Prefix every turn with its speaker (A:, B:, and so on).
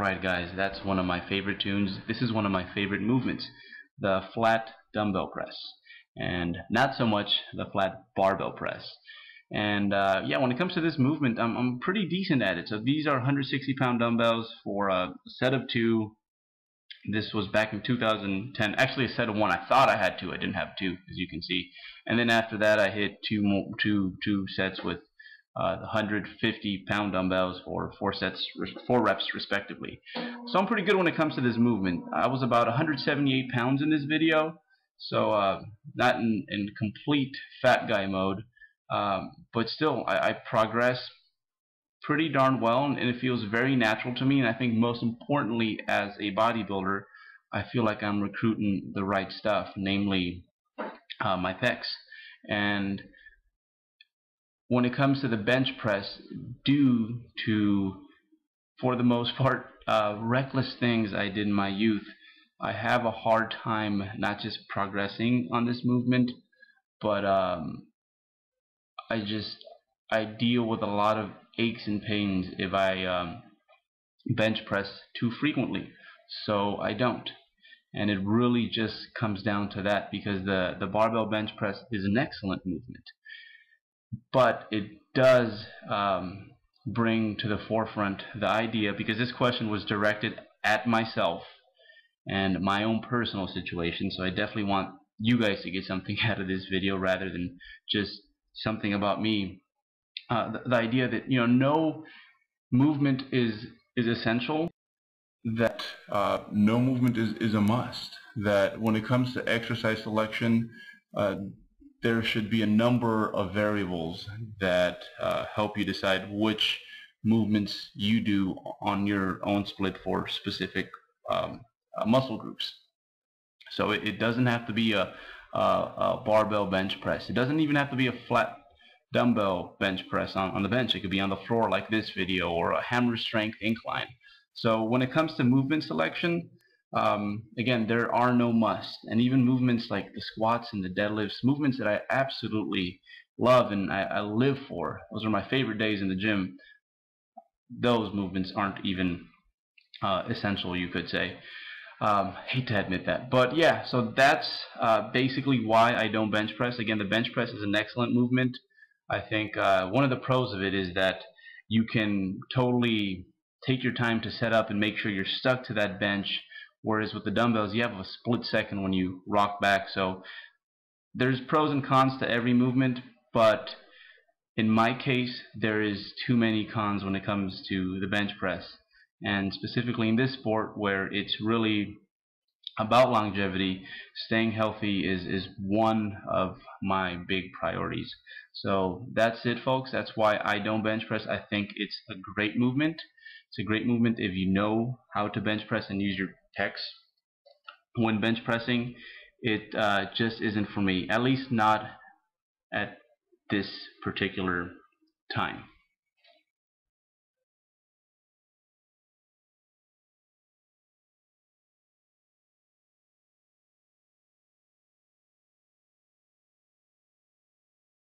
A: Alright guys, that's one of my favorite tunes. This is one of my favorite movements, the flat dumbbell press, and not so much the flat barbell press. And yeah, when it comes to this movement, I'm pretty decent at it. So these are 160-pound dumbbells for a set of 2. This was back in 2010. Actually, a set of 1. I thought I had 2. I didn't have 2, as you can see. And then after that, I hit two sets with 150-pound dumbbells for 4 reps respectively. So I'm pretty good when it comes to this movement. I was about 178 pounds in this video, so not in complete fat guy mode, but still I progress pretty darn well, and it feels very natural to me. And I think most importantly, as a bodybuilder, I feel like I'm recruiting the right stuff, namely my pecs. And when it comes to the bench press, due to, for the most part, reckless things I did in my youth, I have a hard time not just progressing on this movement, but I deal with a lot of aches and pains if I bench press too frequently. So I don't. And it really just comes down to that, because the barbell bench press is an excellent movement. But it does bring to the forefront the idea, because this question was directed at myself and my own personal situation, so I definitely want you guys to get something out of this video rather than just something about me. The idea that, you know, no movement is essential, that no movement is a must, that when it comes to exercise selection, there should be a number of variables that help you decide which movements you do on your own split for specific muscle groups. So it doesn't have to be a barbell bench press. It doesn't even have to be a flat dumbbell bench press on the bench. It could be on the floor like this video, or a hammer strength incline. So when it comes to movement selection, again, there are no musts. And even movements like the squats and the deadlifts, movements that I absolutely love and I live for, those are my favorite days in the gym, those movements aren't even essential, you could say. Hate to admit that, but yeah, so that's basically why I don't bench press. Again, the bench press is an excellent movement. I think one of the pros of it is that you can totally take your time to set up and make sure you're stuck to that bench, whereas with the dumbbells you have a split second when you rock back. So there's pros and cons to every movement, but in my case there is too many cons when it comes to the bench press, and specifically in this sport where it's really about longevity. Staying healthy is one of my big priorities. So that's it, folks. That's why I don't bench press. I think it's a great movement. It's a great movement if you know how to bench press and use your pecs when bench pressing. It just isn't for me, at least not at this particular time.